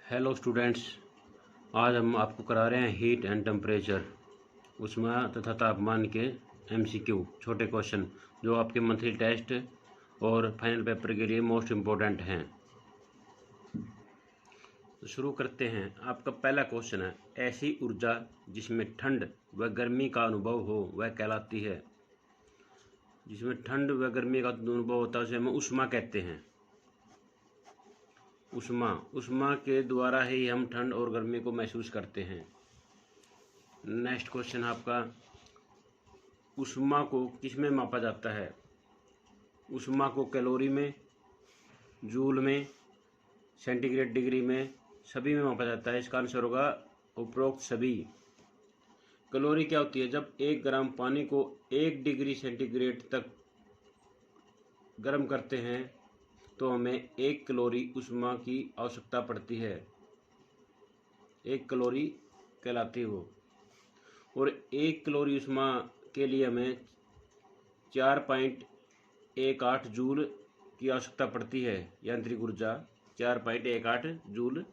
Hello students, आज हम आपको करा रहे हैं हीट एंड टेम्परेचर ऊष्मा तथा तापमान के एमसीक्यू छोटे क्वेश्चन जो आपके मंथली टेस्ट और फाइनल पेपर के लिए मोस्ट इम्पोर्टेंट हैं। तो शुरू करते हैं। आपका पहला क्वेश्चन है, ऐसी ऊर्जा जिसमें ठंड व गर्मी का अनुभव हो वह कहलाती है। जिसमें ठंड व गर्मी का अनुभव होता है उसे हम ऊष्मा कहते हैं। ऊष्मा के द्वारा ही हम ठंड और गर्मी को महसूस करते हैं। नेक्स्ट क्वेश्चन आपका, ऊष्मा को किसमें मापा जाता है। ऊष्मा को कैलोरी में, जूल में, सेंटीग्रेड डिग्री में, सभी में मापा जाता है। इसका आंसर होगा उपरोक्त सभी। कैलोरी क्या होती है? जब 1 ग्राम पानी को 1 डिग्री सेंटीग्रेड तक गर्म करते हैं तो हमें 1 कैलोरी ऊष्मा की आवश्यकता पड़ती है। 1 कैलोरी कहलाती है वो। और 1 कैलोरी ऊष्मा के लिए हमें 4.18 जूल की आवश्यकता पड़ती है। यांत्रिक ऊर्जा 4.18 जूल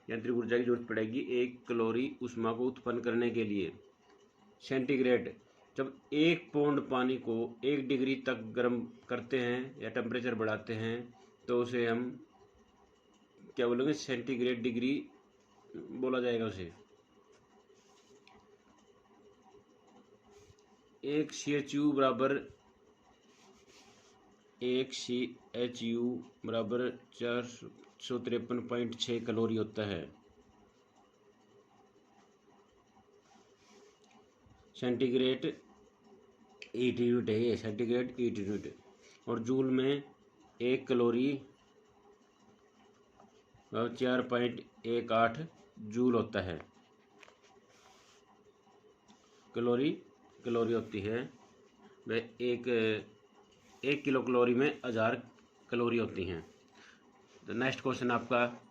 यांत्रिक ऊर्जा की जरूरत पड़ेगी 1 कैलोरी ऊष्मा को उत्पन्न करने के लिए। सेंटीग्रेड, जब 1 पौंड पानी को 1 डिग्री तक गर्म करते हैं या टेम्परेचर बढ़ाते हैं तो उसे हम क्या बोलेंगे? सेंटीग्रेड डिग्री बोला जाएगा उसे। 1 CHU बराबर 453.6 कैलोरी होता है। सेंटीग्रेड हीट यूनिट है ये, सेंटीग्रेड हीट यूनिट। और जूल में 1 कैलोरी 4.18 जूल होता है। कैलोरी होती है वह एक किलो कैलोरी में 1000 कैलोरी होती हैं। तो नेक्स्ट क्वेश्चन आपका,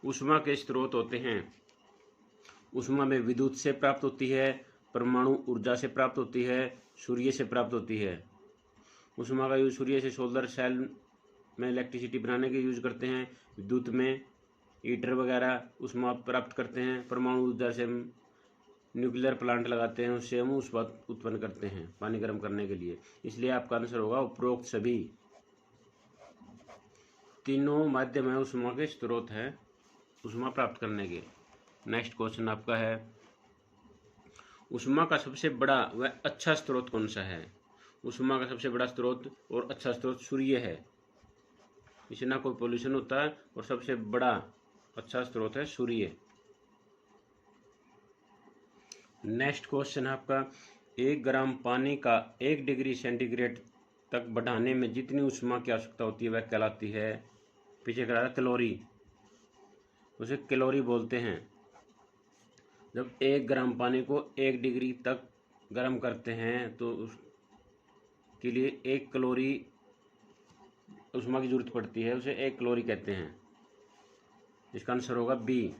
ऊष्मा के स्रोत होते हैं। ऊष्मा में विद्युत से प्राप्त होती है, परमाणु ऊर्जा से प्राप्त होती है, सूर्य से प्राप्त होती है। ऊष्मा का यूज सूर्य से सोलर सेल में इलेक्ट्रिसिटी बनाने के यूज करते हैं। विद्युत में हीटर वगैरह ऊष्मा प्राप्त करते हैं। परमाणु ऊर्जा से हम न्यूक्लियर प्लांट लगाते हैं, उससे हम ऊष्मा उत्पन्न करते हैं पानी गर्म करने के लिए। इसलिए आपका आंसर होगा उपरोक्त सभी। तीनों माध्यम है ऊष्मा के स्रोत हैं ऊष्मा प्राप्त करने के। नेक्स्ट क्वेश्चन आपका है, ऊष्मा का सबसे बड़ा व अच्छा स्रोत कौन सा है। ऊष्मा का सबसे बड़ा स्रोत और अच्छा स्रोत सूर्य है। इससे ना कोई पोल्यूशन होता है और सबसे बड़ा अच्छा स्रोत है सूर्य। नेक्स्ट क्वेश्चन है आपका, 1 ग्राम पानी का 1 डिग्री सेंटीग्रेड तक बढ़ाने में जितनी ऊष्मा की आवश्यकता होती है वह कहलाती है। पीछे करा कैलोरी, उसे कैलोरी बोलते हैं। जब 1 ग्राम पानी को 1 डिग्री तक गर्म करते हैं तो उसके लिए 1 कैलोरी ऊष्मा की जरूरत पड़ती है, उसे 1 कैलोरी कहते हैं। इसका आंसर होगा B.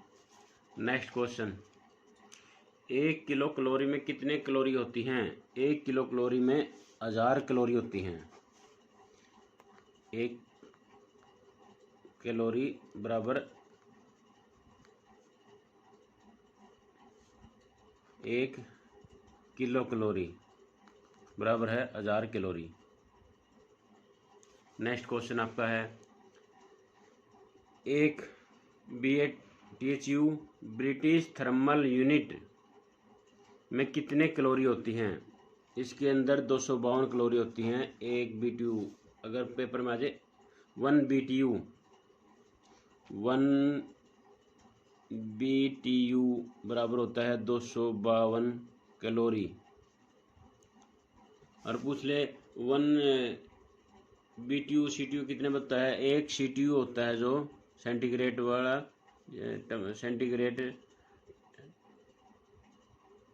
Next question, 1 kilo calorie में कितने कैलोरी होती हैं। 1 किलो कैलोरी में 1000 कैलोरी होती हैं। 1 कैलोरी बराबर 1 किलो कैलोरी बराबर है 1000 कैलोरी। नेक्स्ट क्वेश्चन आपका है, एक BATHU ब्रिटिश थर्मल यूनिट में कितने कैलोरी होती हैं। इसके अंदर 252 कैलोरी होती हैं। 1 BTU, अगर पेपर में आ जाए 1 BTU बराबर होता है 252 कैलोरी। और पूछ ले 1 BTU CTU कितने बनता है। 1 CTU होता है जो सेंटीग्रेड वाला सेंटीग्रेड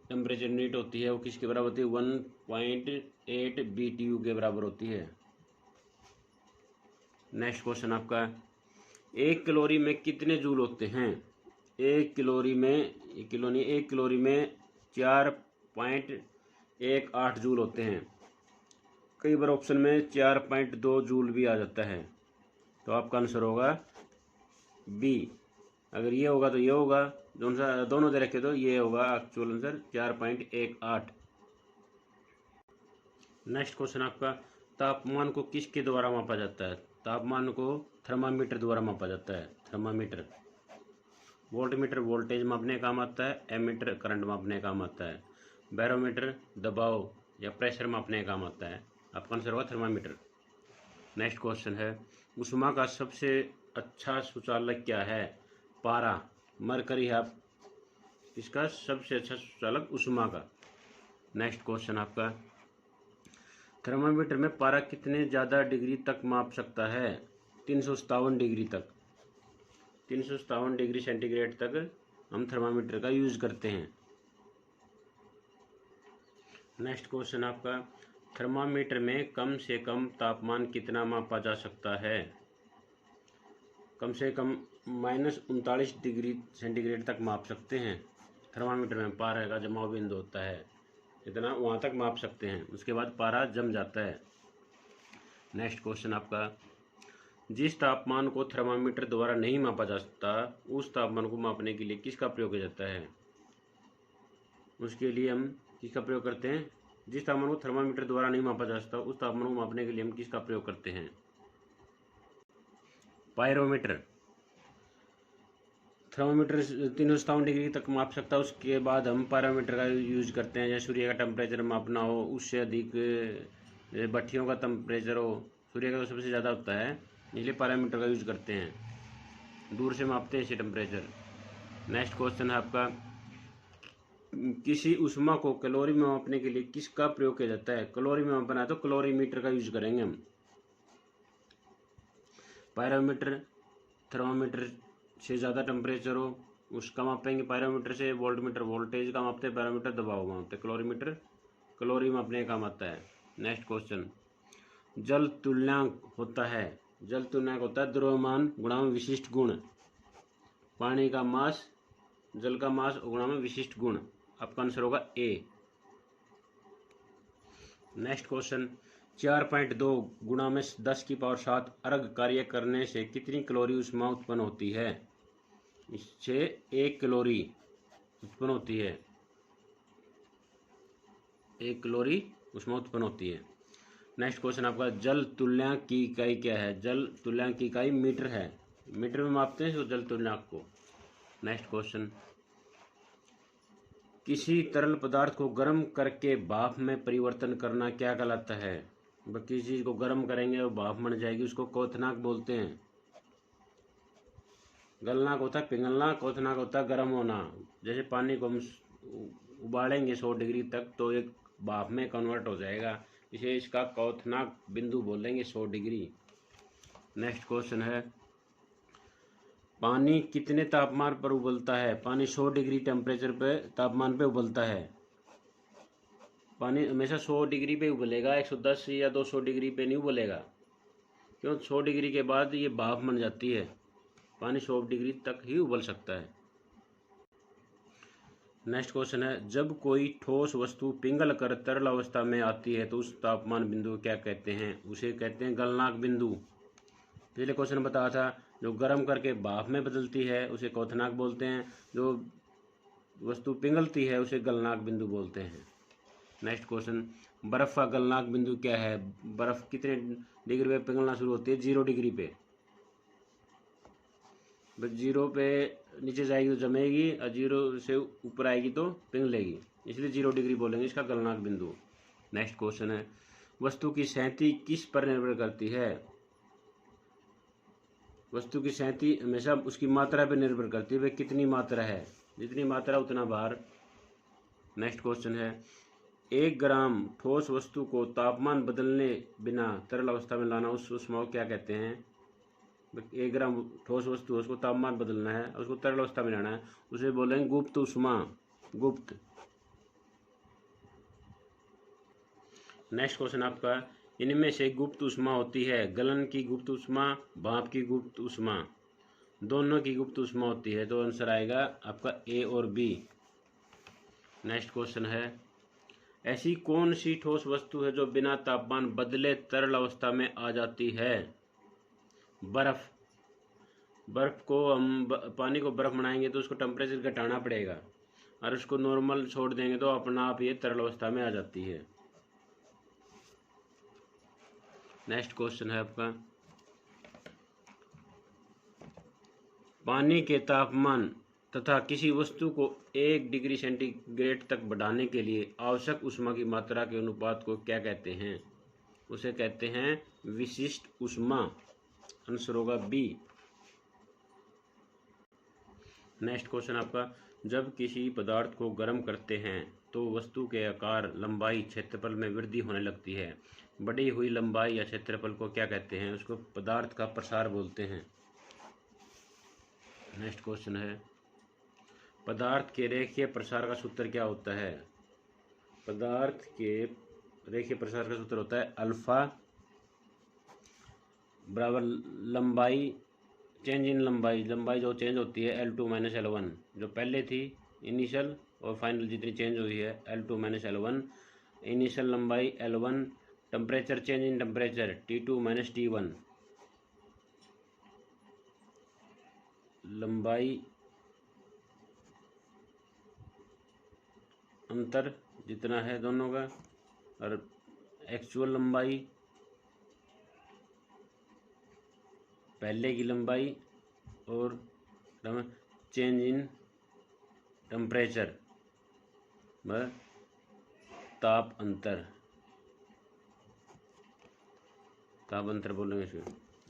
टेम्परेचर यूनिट होती है, वो किसके बराबर होती है? 1.8 BTU के बराबर होती है। नेक्स्ट क्वेश्चन आपका, 1 कैलोरी में कितने जूल होते हैं। 1 कैलोरी में 1 कैलोरी में 4.18 जूल होते हैं। कई बार ऑप्शन में 4.2 जूल भी आ जाता है। तो आपका आंसर होगा बी। अगर ये होगा तो ये होगा, दोनों दे रखे तो ये होगा एक्चुअल आंसर 4.18। नेक्स्ट क्वेश्चन आपका, तापमान को किसके द्वारा मापा जाता है? तापमान को थर्मामीटर द्वारा मापा जाता है। थर्मामीटर। वोल्टमीटर वोल्टेज मापने का काम आता है। एमीटर करंट मापने का काम आता है। बैरोमीटर दबाव या प्रेशर मापने का काम आता है। आपका आंसर होगा थर्मामीटर। नेक्स्ट क्वेश्चन है, ऊष्मा का सबसे अच्छा सुचालक क्या है? पारा। मरकरी है आप इसका सबसे अच्छा सुचालक ऊष्मा का। नेक्स्ट क्वेश्चन आपका, थर्मामीटर में पारा कितने ज़्यादा डिग्री तक माप सकता है? 357 डिग्री तक। 357 डिग्री सेंटीग्रेड तक हम थर्मामीटर का यूज़ करते हैं। नेक्स्ट क्वेश्चन आपका, थर्मामीटर में कम से कम तापमान कितना मापा जा सकता है? कम से कम -39 डिग्री सेंटीग्रेड तक माप सकते हैं। थर्मामीटर में पारा का जमाव बिंदु होता है, इतना वहाँ तक माप सकते हैं, उसके बाद पारा जम जाता है। नेक्स्ट क्वेश्चन आपका, जिस तापमान को थर्मामीटर द्वारा नहीं मापा जा सकता उस तापमान को मापने के लिए किसका प्रयोग किया जाता है? उसके लिए हम किसका प्रयोग करते हैं? जिस तापमान को थर्मामीटर द्वारा नहीं मापा जा सकता उस तापमान को मापने के लिए हम किसका प्रयोग करते हैं? पायरोमीटर। थर्मामीटर 357 डिग्री तक माप सकता है, उसके बाद हम पायरोमीटर का यूज करते हैं। जैसे सूर्य का टेम्परेचर मापना हो, उससे अधिक भट्टियों का टेम्परेचर हो, सूर्य का तो सबसे ज़्यादा होता है, इसलिए पायरोमीटर का यूज करते हैं। दूर से मापते हैं इसे टेम्परेचर। नेक्स्ट क्वेश्चन है आपका, किसी ऊष्मा को कैलोरी में मापने के लिए किसका प्रयोग किया जाता है? कैलोरी में मापना है तो कैलोरीमीटर का यूज करेंगे हम। पायरोमीटर थर्मामीटर से ज़्यादा टेम्परेचर हो उसका मापेंगे पायरोमीटर से। वोल्टमीटर वोल्टेज का मापते हैं, बैरोमीटर दबाव मापते हैं, कैलोरीमीटर कैलोरी मापने का काम आता है। नेक्स्ट क्वेश्चन, जल तुल्यांक होता है। जल तुल्यांक होता है द्रव्यमान गुणा में विशिष्ट गुण। पानी का मास, जल का मास गुणा में विशिष्ट गुण। आपका आंसर होगा ए। नेक्स्ट क्वेश्चन, 4.2 गुणा में 10⁻7 अर्घ कार्य करने से कितनी कैलोरी ऊष्मा उत्पन्न होती है? इससे 1 कैलोरी उत्पन्न होती है। 1 कैलोरी ऊष्मा उत्पन्न होती है। नेक्स्ट क्वेश्चन आपका, जल तुल्यांक की इकाई क्या है? जल तुल्यांक की इकाई मीटर है। मीटर में मापते हैं जल तुल्यांक को। नेक्स्ट क्वेश्चन, किसी तरल पदार्थ को गर्म करके भाप में परिवर्तन करना क्या कहलाता है? किसी चीज़ को गर्म करेंगे और भाप बन जाएगी, उसको क्वथनांक बोलते हैं। गलनांक होता है पिघलना, क्वथनांक होता है गर्म होना। जैसे पानी को हम उबालेंगे 100 डिग्री तक तो एक भाप में कन्वर्ट हो जाएगा, इसे इसका क्वथनांक बिंदु बोलेंगे 100 डिग्री। नेक्स्ट क्वेश्चन है, पानी कितने तापमान पर उबलता है? पानी 100 डिग्री टेम्परेचर पे तापमान पे उबलता है। पानी हमेशा 100 डिग्री पे उबलेगा, 110 या 200 डिग्री पे नहीं उबलेगा, क्यों? 100 डिग्री के बाद ये भाप बन जाती है। पानी 100 डिग्री तक ही उबल सकता है। नेक्स्ट क्वेश्चन है, जब कोई ठोस वस्तु पिघल कर तरल अवस्था में आती है तो उस तापमान बिंदु को क्या कहते हैं? उसे कहते हैं गलनांक बिंदु। पिछले क्वेश्चन बताया था, जो गर्म करके भाप में बदलती है उसे क्वथनांक बोलते हैं, जो वस्तु पिघलती है उसे गलनांक बिंदु बोलते हैं। नेक्स्ट क्वेश्चन, बर्फ का गलनांक बिंदु क्या है? बर्फ कितने डिग्री पे पिघलना शुरू होती है? 0 डिग्री पे। 0 पे नीचे जाएगी तो जमेगी और 0 से ऊपर आएगी तो पिघलेगी, इसलिए 0 डिग्री बोलेंगे इसका गलनांक बिंदु। नेक्स्ट क्वेश्चन है, वस्तु की स्थिति किस पर निर्भर करती है? वस्तु की स्थिति हमेशा उसकी मात्रा पर निर्भर करती है, वह कितनी मात्रा है, जितनी मात्रा उतना भार। नेक्स्ट क्वेश्चन है, 1 ग्राम ठोस वस्तु को तापमान बदलने बिना तरल अवस्था में लाना उस ऊष्मा को क्या कहते हैं? 1 ग्राम ठोस वस्तु उसको तापमान बदलना है, उसको तरल अवस्था में लाना है, उसे बोलेंगे गुप्त ऊष्मा। गुप्त। नेक्स्ट क्वेश्चन आपका, इनमें से गुप्त ऊष्मा होती है गलन की गुप्त ऊष्मा, भाप की गुप्त ऊष्मा, दोनों की गुप्त ऊष्मा होती है, तो आंसर आएगा आपका ए और बी। नेक्स्ट क्वेश्चन है, ऐसी कौन सी ठोस वस्तु है जो बिना तापमान बदले तरल अवस्था में आ जाती है? बर्फ। बर्फ़ को हम पानी को बर्फ़ बनाएंगे तो उसको टेम्परेचर घटाना पड़ेगा, और उसको नॉर्मल छोड़ देंगे तो अपना आप ये तरल अवस्था में आ जाती है। नेक्स्ट क्वेश्चन है आपका, पानी के तापमान तथा किसी वस्तु को 1 डिग्री सेंटीग्रेड तक बढ़ाने के लिए आवश्यक ऊष्मा की मात्रा के अनुपात को क्या कहते हैं? उसे कहते हैं विशिष्ट ऊष्मा। आंसर होगा बी। नेक्स्ट क्वेश्चन आपका, जब किसी पदार्थ को गर्म करते हैं तो वस्तु के आकार, लंबाई, क्षेत्रफल में वृद्धि होने लगती है। बढ़ी हुई लंबाई या क्षेत्रफल को क्या कहते हैं? उसको पदार्थ का प्रसार बोलते हैं। नेक्स्ट क्वेश्चन है, पदार्थ के रेखीय प्रसार का सूत्र क्या होता है? पदार्थ के रेखीय प्रसार का सूत्र होता है अल्फा बराबर लंबाई, चेंज इन लंबाई, लंबाई जो चेंज होती है L2 माइनस L1, जो पहले थी इनिशियल और फाइनल जितनी चेंज हुई है L2 माइनस L1। इनिशियल लंबाई L1, temperature change in temperature T2 minus T1, लंबाई अंतर जितना है दोनों का, और एक्चुअल लंबाई पहले की लंबाई, और चेंज इन टेम्परेचर व ताप अंतर बोलेंगे इसको।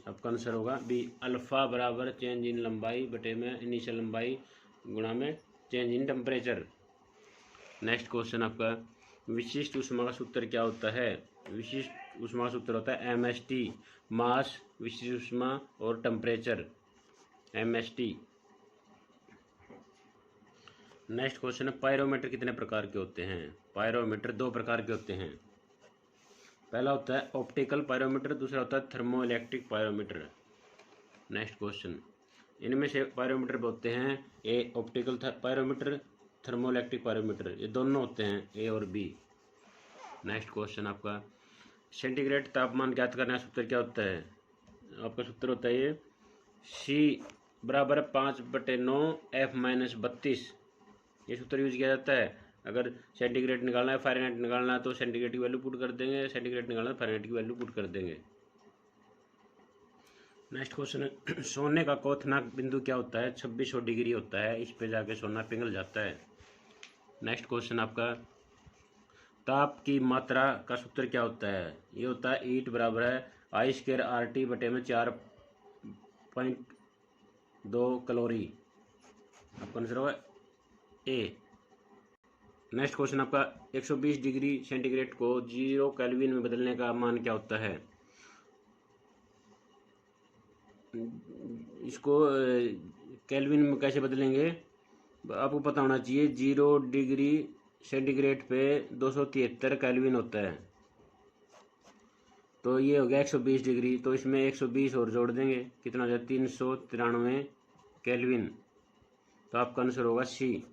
आपका आंसर होगा बी, अल्फा बराबर चेंज इन लंबाई बटे में इनिशियल लंबाई गुणा में change in temperature. Next question आपका, विशिष्ट ऊष्मा का सूत्र क्या होता है? विशिष्ट ऊष्मा का सूत्र होता है MST, मास, विशिष्ट ऊष्मा और टेम्परेचर, MST। नेक्स्ट क्वेश्चन है, पायरोमीटर कितने प्रकार के होते हैं? पायरोमीटर 2 प्रकार के होते हैं। पहला होता है ऑप्टिकल पायरोमीटर, दूसरा होता है thermo electric pyrometer. Next question, इनमें से पायरोमीटर होते हैं A optical pyrometer, thermo electric pyrometer, ये दोनों होते हैं ए और बी। नेक्स्ट क्वेश्चन आपका, सेंटीग्रेड तापमान ज्ञात करने का सूत्र क्या होता है? आपका सूत्र होता है ये C बराबर 5/9 F माइनस 32, ये सूत्र यूज किया जाता है। अगर सेंटीग्रेड निकालना है, फ़ारेनहाइट निकालना है तो सेंटीग्रेड की वैल्यू पुट कर देंगे, सेंटीग्रेड निकालना है फ़ारेनहाइट की वैल्यू पुट कर देंगे। नेक्स्ट क्वेश्चन है, सोने का क्वथनांक बिंदु क्या होता है? 2600 डिग्री होता है, इस पे जाके सोना पिघल जाता है। नेक्स्ट क्वेश्चन आपका, ताप की मात्रा का सूत्र क्या होता है? ये होता है ईट बराबर है I²RT बटे में 4.2 कैलोरी। आपका आंसर होगा ए। नेक्स्ट क्वेश्चन आपका, 120 डिग्री सेंटीग्रेड को 0 केल्विन में बदलने का मान क्या होता है? इसको केल्विन में कैसे बदलेंगे आपको पता होना चाहिए। 0 डिग्री सेंटीग्रेड पे 273 केल्विन होता है, तो ये हो गया 120 डिग्री, तो इसमें 120 और जोड़ देंगे, कितना हो जाए 393 केल्विन। तो आपका आंसर होगा सी।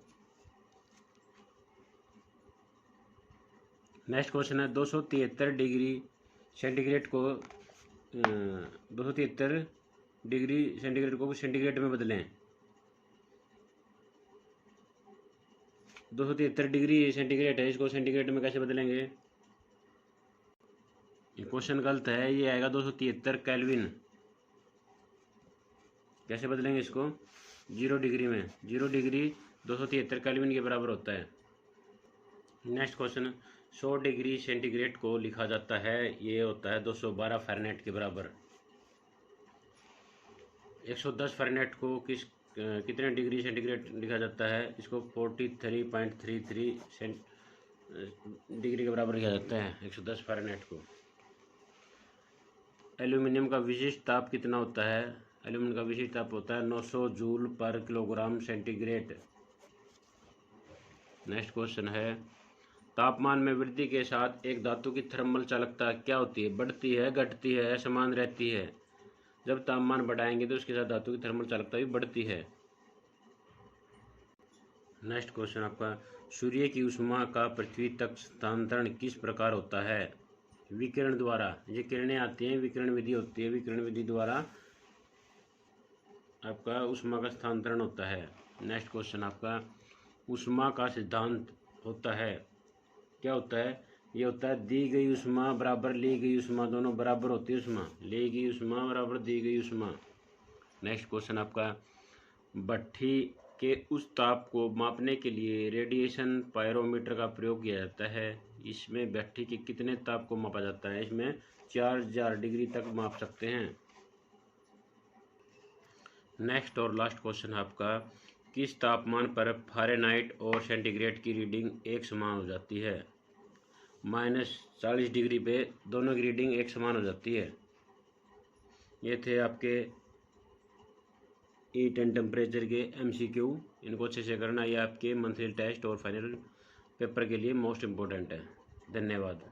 नेक्स्ट क्वेश्चन है, 273 डिग्री सेंटीग्रेड को 273 डिग्री सेंटीग्रेड को सेंटीग्रेड में बदलें। 273 डिग्री सेंटीग्रेड है, इसको सेंटीग्रेड में कैसे बदलेंगे? ये क्वेश्चन गलत है, ये आएगा 273 केल्विन। कैसे बदलेंगे इसको? 0 डिग्री में, 0 डिग्री 273 केल्विन के बराबर होता है। नेक्स्ट क्वेश्चन, 100 डिग्री सेंटीग्रेड को लिखा जाता है, ये होता है 212 फ़ारेनहाइट के बराबर। 110 फ़ारेनहाइट को कितने डिग्री सेंटीग्रेड लिखा जाता है? इसको 43.33 डिग्री के बराबर लिखा जाता है 110 फ़ारेनहाइट को। एल्यूमिनियम का विशिष्ट ताप कितना होता है? एल्यूमिनियम का विशिष्ट ताप होता है 900 जूल पर किलोग्राम सेंटीग्रेड। नेक्स्ट क्वेश्चन है, तापमान में वृद्धि के साथ एक धातु की थर्मल चालकता क्या होती है? बढ़ती है, घटती है, समान रहती है? जब तापमान बढ़ाएंगे तो उसके साथ धातु की थर्मल चालकता भी बढ़ती है। नेक्स्ट क्वेश्चन आपका, सूर्य की ऊष्मा का पृथ्वी तक स्थानांतरण किस प्रकार होता है? विकिरण द्वारा। ये किरणें आती हैं, विकिरण विधि होती है, विकिरण विधि द्वारा आपका ऊष्मा का स्थानांतरण होता है। नेक्स्ट क्वेश्चन आपका ऊष्मा का सिद्धांत होता है, क्या होता है? ये होता है दी गई ऊष्मा बराबर ली गई ऊष्मा, दोनों बराबर होती है ऊष्मा, ली गई ऊष्मा बराबर दी गई ऊष्मा। नेक्स्ट क्वेश्चन आपका भट्ठी के उस ताप को मापने के लिए रेडिएशन पायरोमीटर का प्रयोग किया जाता है। इसमें भट्ठी के कितने ताप को मापा जाता है? इसमें 4000 डिग्री तक माप सकते हैं। नेक्स्ट और लास्ट क्वेश्चन आपका किस तापमान पर फ़ारेनहाइट और सेंटीग्रेड की रीडिंग एक समान हो जाती है? -40 डिग्री पे दोनों की रीडिंग एक समान हो जाती है। ये थे आपके हीट एंड टेम्परेचर के MCQ। इनको अच्छे से करना, ये आपके मंथली टेस्ट और फाइनल पेपर के लिए मोस्ट इम्पोर्टेंट है। धन्यवाद।